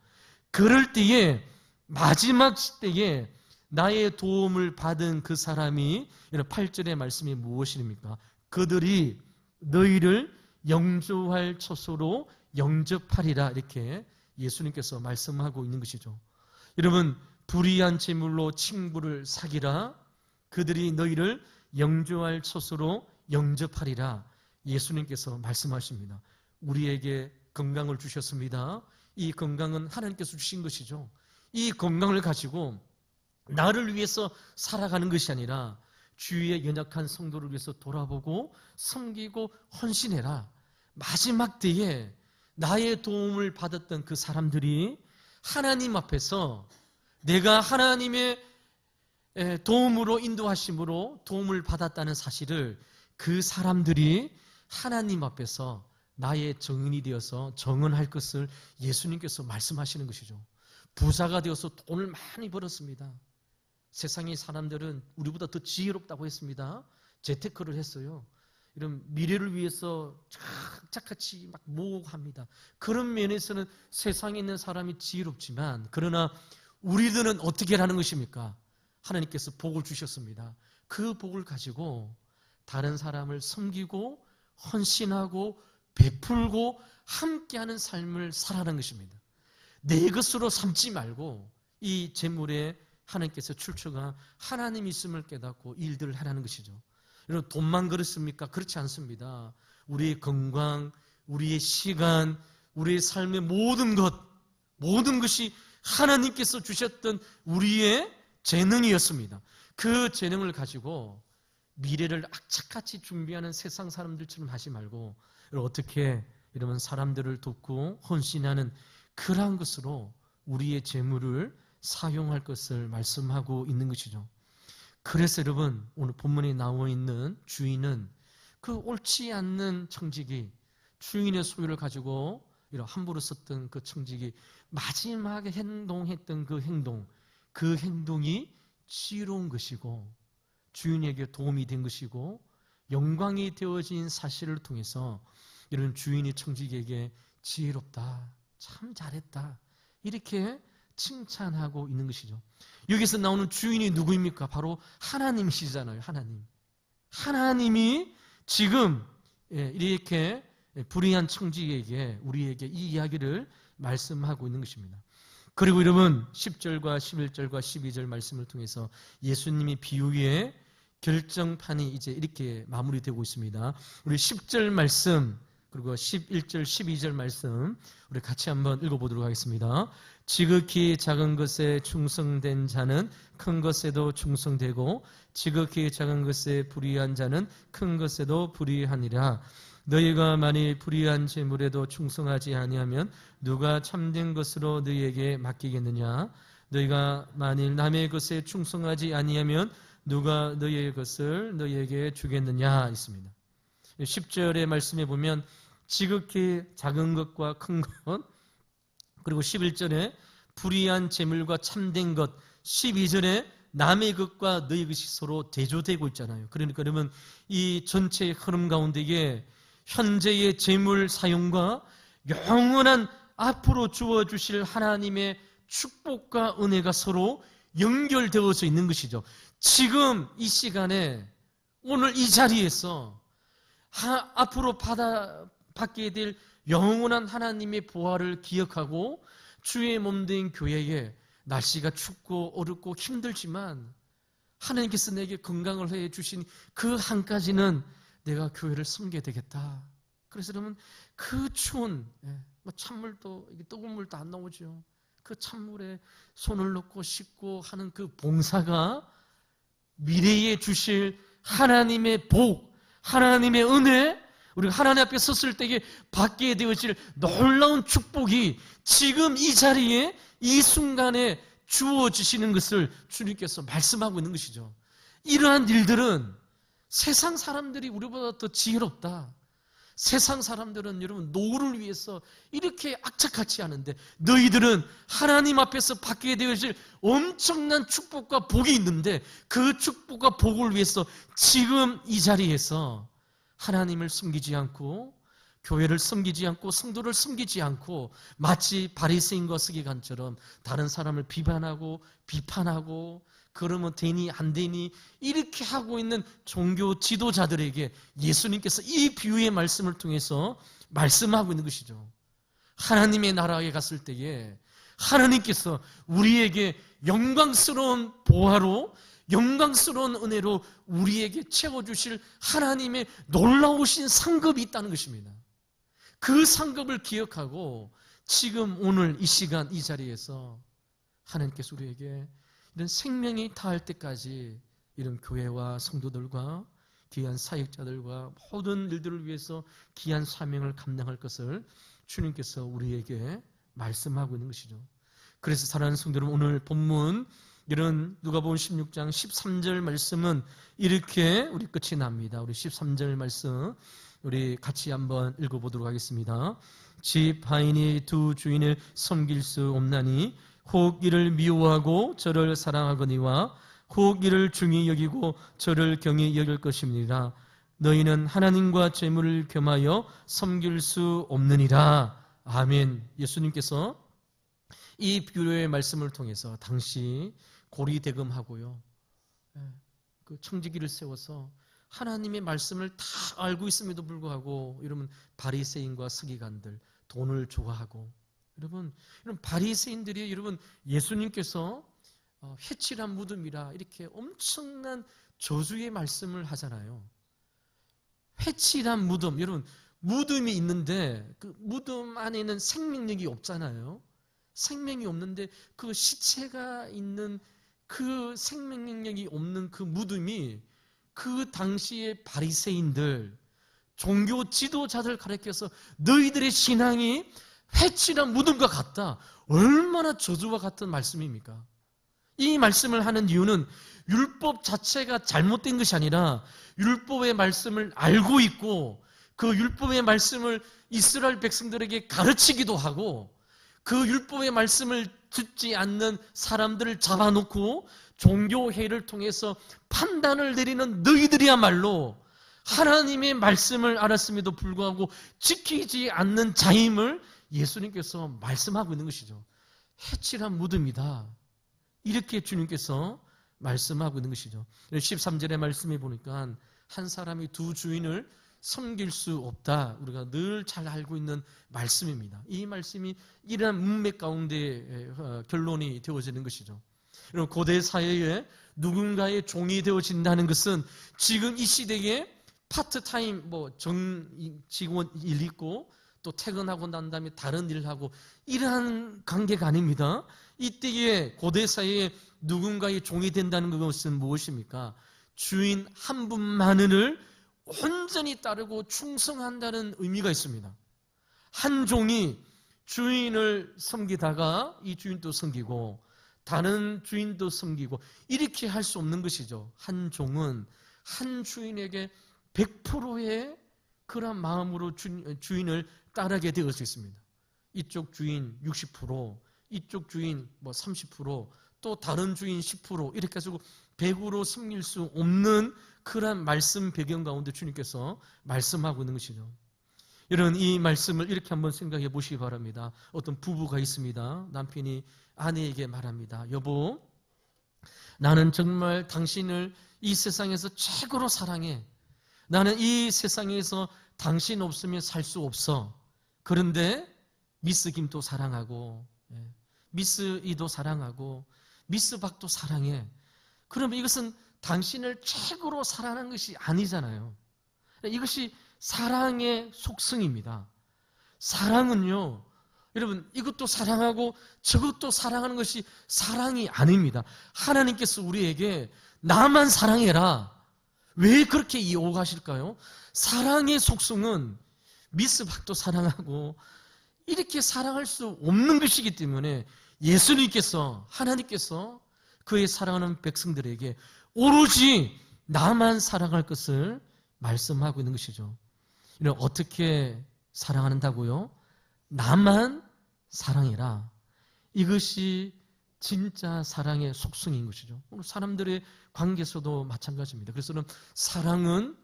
그럴 때에, 마지막 때에 나의 도움을 받은 그 사람이, 이런 8절의 말씀이 무엇입니까? 그들이 너희를 영조할 처소로 영접하리라, 이렇게 예수님께서 말씀하고 있는 것이죠. 여러분, 불의한 재물로 친구를 사귀라. 그들이 너희를 영조할 처소로 영접하리라. 예수님께서 말씀하십니다. 우리에게 건강을 주셨습니다. 이 건강은 하나님께서 주신 것이죠. 이 건강을 가지고 나를 위해서 살아가는 것이 아니라 주위의 연약한 성도를 위해서 돌아보고 섬기고 헌신해라. 마지막 때에 나의 도움을 받았던 그 사람들이 하나님 앞에서 내가 하나님의 도움으로, 인도하심으로 도움을 받았다는 사실을 그 사람들이 하나님 앞에서 나의 정인이 되어서 정언할 것을 예수님께서 말씀하시는 것이죠. 부자가 되어서 돈을 많이 벌었습니다. 세상의 사람들은 우리보다 더 지혜롭다고 했습니다. 재테크를 했어요. 이런 미래를 위해서 착착같이 막 모으고 합니다. 그런 면에서는 세상에 있는 사람이 지혜롭지만, 그러나 우리들은 어떻게 하는 것입니까? 하나님께서 복을 주셨습니다. 그 복을 가지고 다른 사람을 섬기고 헌신하고 베풀고 함께하는 삶을 살아가는 것입니다. 내 것으로 삼지 말고 이 재물에 하나님께서 출처가 하나님 있음을 깨닫고 일들을 하라는 것이죠. 여러분, 돈만 그렇습니까? 그렇지 않습니다. 우리의 건강, 우리의 시간, 우리의 삶의 모든 것이 하나님께서 주셨던 우리의 재능이었습니다. 그 재능을 가지고 미래를 악착같이 준비하는 세상 사람들처럼 하지 말고, 어떻게 이러면 사람들을 돕고 헌신하는 그러한 것으로 우리의 재물을 사용할 것을 말씀하고 있는 것이죠. 그래서 여러분, 오늘 본문에 나와 있는 주인은 그 옳지 않는 청지기, 주인의 소유를 가지고 함부로 썼던 그 청지기, 마지막에 행동했던 그 행동이 지혜로운 것이고 주인에게 도움이 된 것이고 영광이 되어진 사실을 통해서 이런 주인이 청지기에게 지혜롭다, 참 잘했다, 이렇게 칭찬하고 있는 것이죠. 여기서 나오는 주인이 누구입니까? 바로 하나님이시잖아요. 하나님이 지금 이렇게 불의한 청지기에게, 우리에게 이 이야기를 말씀하고 있는 것입니다. 그리고 여러분, 10절과 11절과 12절 말씀을 통해서 예수님이 비유의 결정판이 이제 이렇게 마무리되고 있습니다. 우리 10절 말씀 그리고 11절, 12절 말씀 우리 같이 한번 읽어보도록 하겠습니다. 지극히 작은 것에 충성된 자는 큰 것에도 충성되고 지극히 작은 것에 불의한 자는 큰 것에도 불의하니라. 너희가 만일 불의한 재물에도 충성하지 아니하면 누가 참된 것으로 너희에게 맡기겠느냐? 너희가 만일 남의 것에 충성하지 아니하면 누가 너희의 것을 너희에게 주겠느냐? 있습니다. 10절의 말씀에 보면 지극히 작은 것과 큰 것, 그리고 11절에 불의한 재물과 참된 것, 12절에 남의 것과 너희 것이 서로 대조되고 있잖아요. 그러니까 여러분 이 전체의 흐름 가운데에 현재의 재물 사용과 영원한 앞으로 주어주실 하나님의 축복과 은혜가 서로 연결되어져 있는 것이죠. 지금 이 시간에 오늘 이 자리에서 앞으로 받게 될 영원한 하나님의 보화를 기억하고 주의 몸된 교회에 날씨가 춥고 어렵고 힘들지만 하나님께서 내게 건강을 해 주신 그 한 가지는 내가 교회를 섬겨야 되겠다. 그래서 여러분 그 추운 찬물도 뜨거운 물도 안 나오죠. 그 찬물에 손을 넣고 씻고 하는 그 봉사가 미래에 주실 하나님의 복, 하나님의 은혜, 우리가 하나님 앞에 섰을 때에 받게 되어질 놀라운 축복이 지금 이 자리에 이 순간에 주어지시는 것을 주님께서 말씀하고 있는 것이죠. 이러한 일들은 세상 사람들이 우리보다 더 지혜롭다. 세상 사람들은 여러분 노후를 위해서 이렇게 악착같이 하는데 너희들은 하나님 앞에서 받게 되어질 엄청난 축복과 복이 있는데 그 축복과 복을 위해서 지금 이 자리에서 하나님을 섬기지 않고 교회를 섬기지 않고 성도를 섬기지 않고 마치 바리새인과 서기관처럼 다른 사람을 비판하고 비판하고 그러면 되니 안 되니 이렇게 하고 있는 종교 지도자들에게 예수님께서 이 비유의 말씀을 통해서 말씀하고 있는 것이죠. 하나님의 나라에 갔을 때에 하나님께서 우리에게 영광스러운 보화로 영광스러운 은혜로 우리에게 채워주실 하나님의 놀라우신 상급이 있다는 것입니다. 그 상급을 기억하고 지금 오늘 이 시간 이 자리에서 하나님께서 우리에게 이런 생명이 다할 때까지 이런 교회와 성도들과 귀한 사역자들과 모든 일들을 위해서 귀한 사명을 감당할 것을 주님께서 우리에게 말씀하고 있는 것이죠. 그래서 사랑하는 성도 여러분, 오늘 본문 이런 누가복음 16장 13절 말씀은 이렇게 우리 끝이 납니다. 우리 13절 말씀 우리 같이 한번 읽어보도록 하겠습니다. 집 하인이 두 주인을 섬길 수 없나니 혹 이를 미워하고 저를 사랑하거니와 혹 이를 중히 여기고 저를 경히 여길 것입니다. 너희는 하나님과 재물을 겸하여 섬길 수 없느니라. 아멘. 예수님께서 이 비유의 말씀을 통해서 당시 고리대금하고요 그 청지기를 세워서 하나님의 말씀을 다 알고 있음에도 불구하고 여러분 바리새인과 서기관들 돈을 좋아하고 여러분 바리새인들이 여러분 예수님께서 회칠한 무덤이라 이렇게 엄청난 저주의 말씀을 하잖아요. 회칠한 무덤, 여러분 무덤이 있는데 그 무덤 안에는 생명력이 없잖아요. 생명이 없는데 그 시체가 있는 그 생명력이 없는 그 무덤이 그 당시의 바리새인들 종교 지도자들 가르쳐서 너희들의 신앙이 회칠한 무덤과 같다. 얼마나 저주와 같은 말씀입니까? 이 말씀을 하는 이유는 율법 자체가 잘못된 것이 아니라 율법의 말씀을 알고 있고 그 율법의 말씀을 이스라엘 백성들에게 가르치기도 하고 그 율법의 말씀을 듣지 않는 사람들을 잡아놓고 종교회의를 통해서 판단을 내리는 너희들이야말로 하나님의 말씀을 알았음에도 불구하고 지키지 않는 자임을 예수님께서 말씀하고 있는 것이죠. 회칠한 무덤이다. 이렇게 주님께서 말씀하고 있는 것이죠. 13절의 말씀에 보니까 한 사람이 두 주인을 섬길 수 없다. 우리가 늘 잘 알고 있는 말씀입니다. 이 말씀이 이러한 문맥 가운데 결론이 되어지는 것이죠. 여러분 고대 사회에 누군가의 종이 되어진다는 것은 지금 이 시대에 파트타임 직원 일 있고 또 퇴근하고 난 다음에 다른 일을 하고 이러한 관계가 아닙니다. 이때에 고대 사회에 누군가의 종이 된다는 것은 무엇입니까? 주인 한 분만을 온전히 따르고 충성한다는 의미가 있습니다. 한 종이 주인을 섬기다가 이 주인도 섬기고 다른 주인도 섬기고 이렇게 할 수 없는 것이죠. 한 종은 한 주인에게 100%의 그런 마음으로 주인을 따르게 되어 있습니다. 이쪽 주인 60%, 이쪽 주인 30%, 또 다른 주인 10% 이렇게 해서 100으로 섬길 수 없는 그런 말씀 배경 가운데 주님께서 말씀하고 있는 것이죠. 여러분, 이 말씀을 이렇게 한번 생각해 보시기 바랍니다. 어떤 부부가 있습니다. 남편이 아내에게 말합니다. 여보, 나는 정말 당신을 이 세상에서 최고로 사랑해. 나는 이 세상에서 당신 없으면 살 수 없어. 그런데 미스 김도 사랑하고 미스 이도 사랑하고 미스 박도 사랑해. 그러면 이것은 당신을 최고로 사랑하는 것이 아니잖아요. 이것이 사랑의 속성입니다. 사랑은요, 여러분, 이것도 사랑하고 저것도 사랑하는 것이 사랑이 아닙니다. 하나님께서 우리에게 나만 사랑해라. 왜 그렇게 요구하실까요? 사랑의 속성은 미스 박도 사랑하고 이렇게 사랑할 수 없는 것이기 때문에 예수님께서, 하나님께서 그의 사랑하는 백성들에게 오로지 나만 사랑할 것을 말씀하고 있는 것이죠. 어떻게 사랑한다고요? 나만 사랑해라. 이것이 진짜 사랑의 속성인 것이죠. 사람들의 관계에서도 마찬가지입니다. 그래서 사랑은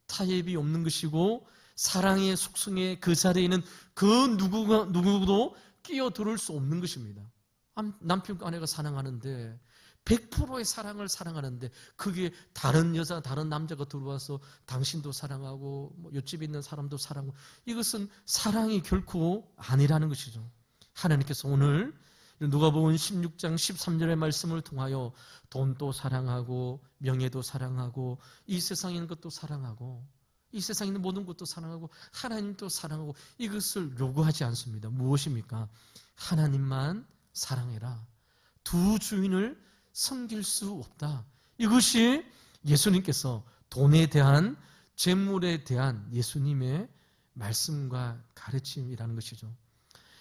타협이 없는 것이고 사랑의 속성의 그 자리에는 그 누구도 끼어들을 수 없는 것입니다. 남편과 아내가 사랑하는데 100%의 사랑을 사랑하는데 그게 다른 여자, 다른 남자가 들어와서 당신도 사랑하고 옆집에 있는 사람도 사랑하고 이것은 사랑이 결코 아니라는 것이죠. 하나님께서 오늘 누가복음 16장 13절의 말씀을 통하여 돈도 사랑하고 명예도 사랑하고 이 세상에 있는 것도 사랑하고 이 세상에 있는 모든 것도 사랑하고 하나님도 사랑하고 이것을 요구하지 않습니다. 무엇입니까? 하나님만 사랑해라. 두 주인을 섬길 수 없다. 이것이 예수님께서 돈에 대한, 재물에 대한 예수님의 말씀과 가르침이라는 것이죠.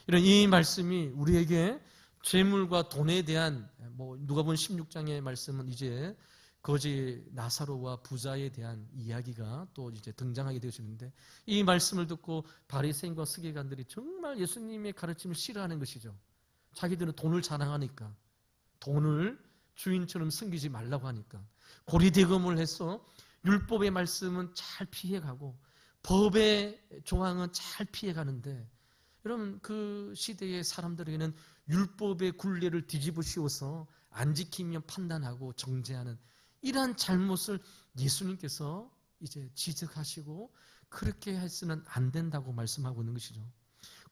이런 이 말씀이 우리에게 재물과 돈에 대한, 누가복음 16장의 말씀은 이제 거지 나사로와 부자에 대한 이야기가 또 이제 등장하게 되어지는데 이 말씀을 듣고 바리새인과 서기관들이 정말 예수님의 가르침을 싫어하는 것이죠. 자기들은 돈을 자랑하니까, 돈을 주인처럼 섬기지 말라고 하니까 고리대금을 해서 율법의 말씀은 잘 피해가고 법의 조항은 잘 피해가는데, 여러분, 그 시대의 사람들에게는 율법의 굴레를 뒤집어 씌워서 안 지키면 판단하고 정죄하는 이러한 잘못을 예수님께서 이제 지적하시고 그렇게 해서는 안 된다고 말씀하고 있는 것이죠.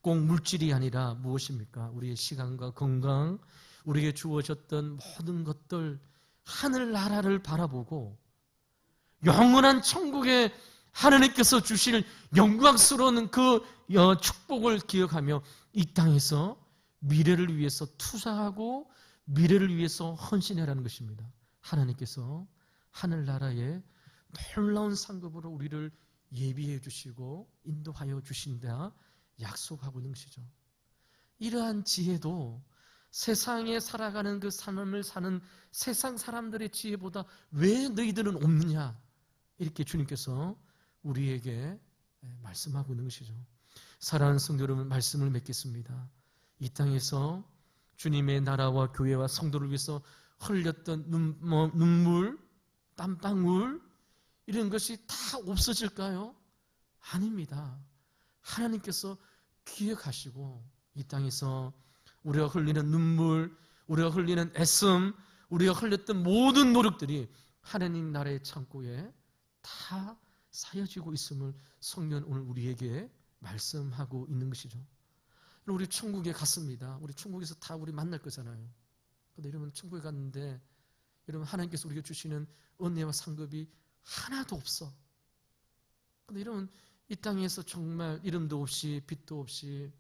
꼭 물질이 아니라 무엇입니까? 우리의 시간과 건강, 우리에게 주어졌던 모든 것들, 하늘나라를 바라보고 영원한 천국에 하나님께서 주실 영광스러운 그 축복을 기억하며 이 땅에서 미래를 위해서 투자하고 미래를 위해서 헌신하라는 것입니다. 하나님께서 하늘나라에 놀라운 상급으로 우리를 예비해 주시고 인도하여 주신다 약속하고 있는 것이죠. 이러한 지혜도 세상에 살아가는 그 삶을 사는 세상 사람들의 지혜보다 왜 너희들은 없느냐, 이렇게 주님께서 우리에게 말씀하고 있는 것이죠. 사랑하는 성도 여러분, 말씀을 맺겠습니다. 이 땅에서 주님의 나라와 교회와 성도를 위해서 흘렸던 눈물, 땀방울 이런 것이 다 없어질까요? 아닙니다. 하나님께서 기억하시고 이 땅에서 우리가 흘리는 눈물, 우리가 흘리는 애씀, 우리가 흘렸던 모든 노력들이 하나님 나라의 창고에 다 쌓여지고 있음을 성경 오늘 우리에게 말씀하고 있는 것이죠. 우리 천국에 갔습니다. 우리 천국에서 다 우리 만날 거잖아요. 그런데 여러분, 천국에 갔는데 여러분, 하나님께서 우리가 주시는 은혜와 상급이 하나도 없어. 그런데 여러분, 이 땅에서 정말 이름도 없이 빛도 없이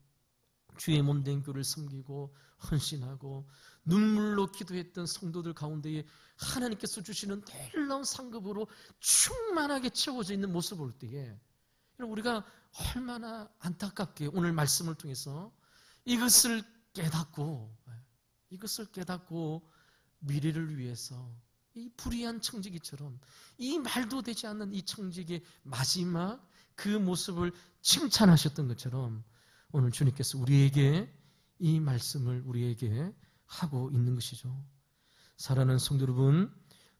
주의 몸된 교를 섬기고 헌신하고 눈물로 기도했던 성도들 가운데에 하나님께서 주시는 놀라운 상급으로 충만하게 채워져 있는 모습을 볼 때에 우리가 얼마나 안타깝게 오늘 말씀을 통해서 이것을 깨닫고 미래를 위해서 이 불의한 청지기처럼 이 말도 되지 않는 이 청지기의 마지막 그 모습을 칭찬하셨던 것처럼 오늘 주님께서 우리에게 이 말씀을 우리에게 하고 있는 것이죠. 사랑하는 성도 여러분,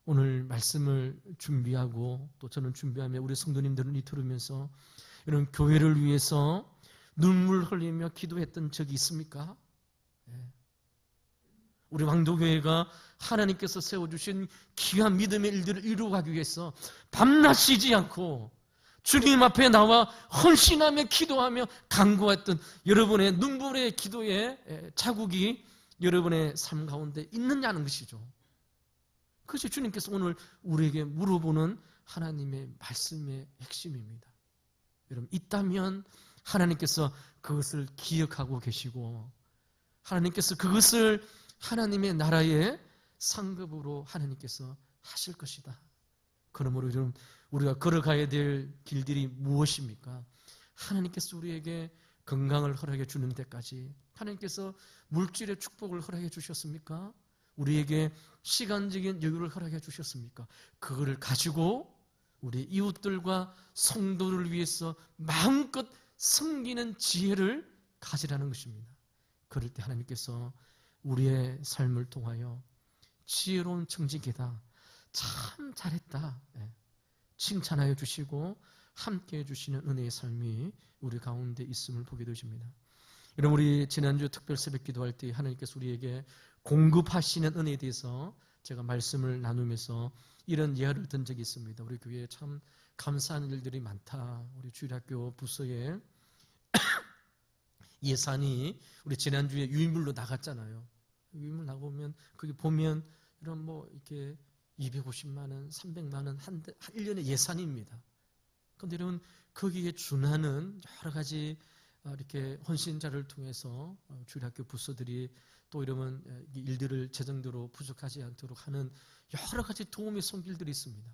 오늘 말씀을 준비하고 또 저는 준비하며 우리 성도님들은 이 들으면서 이런 교회를 위해서 눈물 흘리며 기도했던 적이 있습니까? 우리 왕도교회가 하나님께서 세워주신 귀한 믿음의 일들을 이루어가기 위해서 밤낮 쉬지 않고 주님 앞에 나와 헌신하며 기도하며 간구했던 여러분의 눈물의 기도의 자국이 여러분의 삶 가운데 있느냐는 것이죠. 그것이 주님께서 오늘 우리에게 물어보는 하나님의 말씀의 핵심입니다. 여러분, 있다면 하나님께서 그것을 기억하고 계시고 하나님께서 그것을 하나님의 나라의 상급으로 하나님께서 하실 것이다. 그러므로 여러분, 우리가 걸어가야 될 길들이 무엇입니까? 하나님께서 우리에게 건강을 허락해 주는 데까지 하나님께서 물질의 축복을 허락해 주셨습니까? 우리에게 시간적인 여유를 허락해 주셨습니까? 그거를 가지고 우리 이웃들과 성도를 위해서 마음껏 섬기는 지혜를 가지라는 것입니다. 그럴 때 하나님께서 우리의 삶을 통하여 지혜로운 청지기다, 참 잘했다, 칭찬하여 주시고 함께해 주시는 은혜의 삶이 우리 가운데 있음을 보게 되십니다. 여러분, 우리 지난주 특별 새벽 기도할 때 하나님께서 우리에게 공급하시는 은혜에 대해서 제가 말씀을 나누면서 이런 예화를 든 적이 있습니다. 우리 교회에 참 감사한 일들이 많다. 우리 주일학교 부서에 예산이 우리 지난주에 유인물로 나갔잖아요. 유인물 나가보면 거기 보면 이런 뭐 이렇게 250만 원, 300만 원 1년의 예산입니다. 그런데 여러분, 거기에 준하는 여러 가지 이렇게 헌신자를 통해서 주일학교 부서들이 또 이러면 일들을 재정대로 부족하지 않도록 하는 여러 가지 도움의 손길들이 있습니다.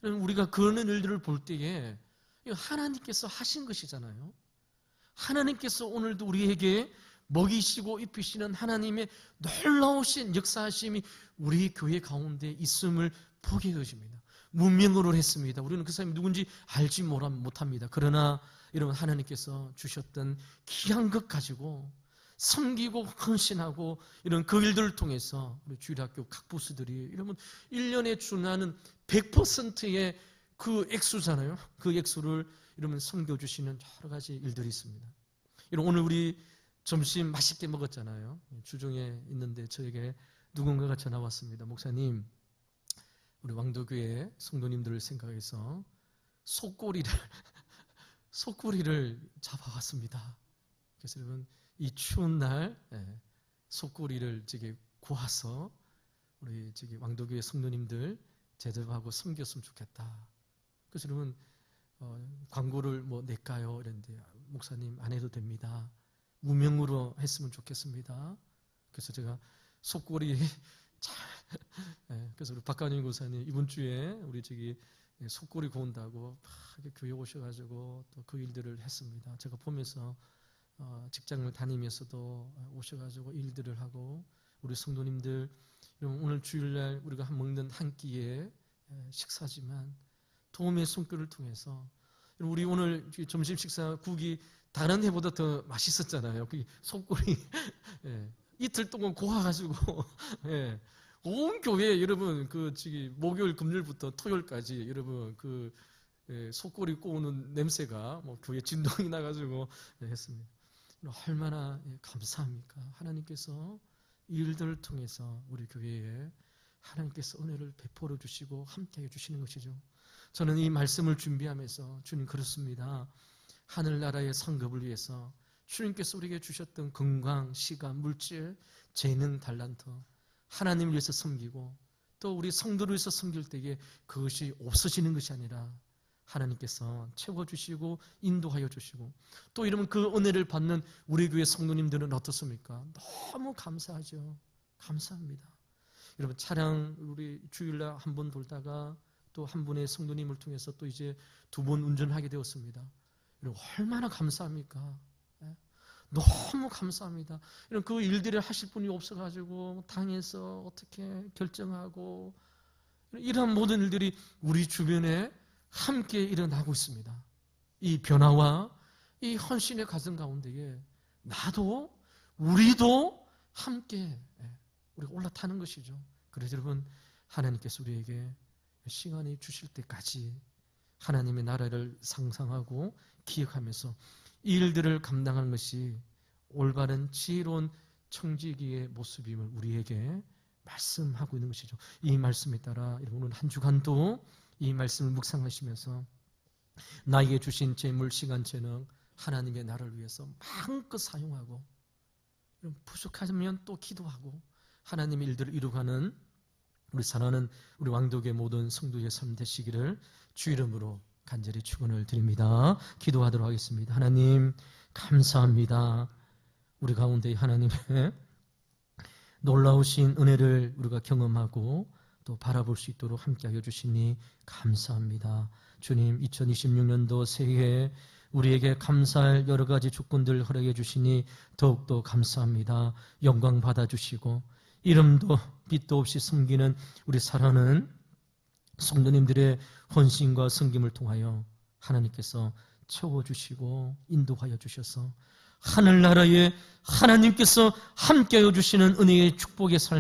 여러분, 우리가 그런 일들을 볼 때에 하나님께서 하신 것이잖아요. 하나님께서 오늘도 우리에게 먹이시고 입히시는 하나님의 놀라우신 역사하심이 우리 교회 가운데 있음을 보게 되십니다. 문명으로 했습니다. 우리는 그 사람이 누군지 알지 못합니다. 그러나 여러분, 하나님께서 주셨던 귀한 것 가지고 섬기고 헌신하고 이런 그 일들을 통해서 우리 주일학교 각 부서들이 여러분 1년에 준하는 100%의 그 액수잖아요. 그 액수를 여러분 섬겨주시는 여러 가지 일들이 있습니다. 여러분, 오늘 우리 점심 맛있게 먹었잖아요. 주중에 있는데 저에게 누군가가 전화 왔습니다. 목사님, 우리 왕도교회 성도님들을 생각해서 속꼬리를 잡아왔습니다. 그래서 여러분, 이 추운 날 속꼬리를 구워서 우리 왕도교회 성도님들 제대로하고 섬겼으면 좋겠다. 그래서 여러분, 광고를 뭐 낼까요? 이랬는데 목사님 안 해도 됩니다. 무명으로 했으면 좋겠습니다. 그래서 제가 속꼬리 그래서 우리 박관영 교사님 이번 주에 우리 속꼬리 구운다고 막 교회 오셔가지고 또 그 일들을 했습니다. 제가 보면서 직장을 다니면서도 오셔가지고 일들을 하고 우리 성도님들 오늘 주일날 우리가 먹는 한 끼의 식사지만 도움의 손길을 통해서 우리 오늘 점심 식사 국이 다른 해보다 더 맛있었잖아요. 그 속꼬리 이틀 동안 고아가지고 온 교회 여러분 목요일 금요일부터 토요일까지 여러분 속꼬리 구우는 냄새가 뭐 교회 진동이 나가지고 했습니다. 얼마나 감사합니까? 하나님께서 이 일들을 통해서 우리 교회에 하나님께서 은혜를 베풀어 주시고 함께해 주시는 것이죠. 저는 이 말씀을 준비하면서 주님 그렇습니다. 하늘나라의 상급을 위해서 주님께서 우리에게 주셨던 건강, 시간, 물질, 재능, 달란트 하나님을 위해서 섬기고 또 우리 성도를 위해서 섬길 때에 그것이 없어지는 것이 아니라 하나님께서 채워주시고 인도하여 주시고, 또 이러면 그 은혜를 받는 우리 교회 성도님들은 어떻습니까? 너무 감사하죠. 감사합니다. 여러분, 차량 우리 주일날 한 번 돌다가 또 한 분의 성도님을 통해서 또 이제 2번 운전하게 되었습니다. 여러분, 얼마나 감사합니까? 너무 감사합니다. 이런 그 일들을 하실 분이 없어가지고 당해서 어떻게 결정하고, 이런 모든 일들이 우리 주변에 함께 일어나고 있습니다. 이 변화와 이 헌신의 과정 가운데에 나도 우리도 함께 우리가 올라타는 것이죠. 그래서 여러분, 하나님께서 우리에게 시간이 주실 때까지 하나님의 나라를 상상하고 기억하면서 이 일들을 감당하는 것이 올바른 지혜로운 청지기의 모습임을 우리에게 말씀하고 있는 것이죠. 이 말씀에 따라 오늘 한 주간도 이 말씀을 묵상하시면서 나에게 주신 재물, 시간, 재능 하나님의 나라를 위해서 마음껏 사용하고, 부족하면 또 기도하고 하나님의 일들을 이루어가는 우리 사랑하는 우리 왕독의 모든 성도의 삶 되시기를 주 이름으로 간절히 축원을 드립니다. 기도하도록 하겠습니다. 하나님, 감사합니다. 우리 가운데 하나님의 놀라우신 은혜를 우리가 경험하고 또 바라볼 수 있도록 함께하여 주시니 감사합니다. 주님, 2026년도 새해에 우리에게 감사할 여러 가지 조건들 허락해 주시니 더욱더 감사합니다. 영광 받아주시고 이름도 빛도 없이 섬기는 우리 사랑하는 성도님들의 헌신과 섬김을 통하여 하나님께서 채워주시고 인도하여 주셔서 하늘나라에 하나님께서 함께하여 주시는 은혜의 축복의 삶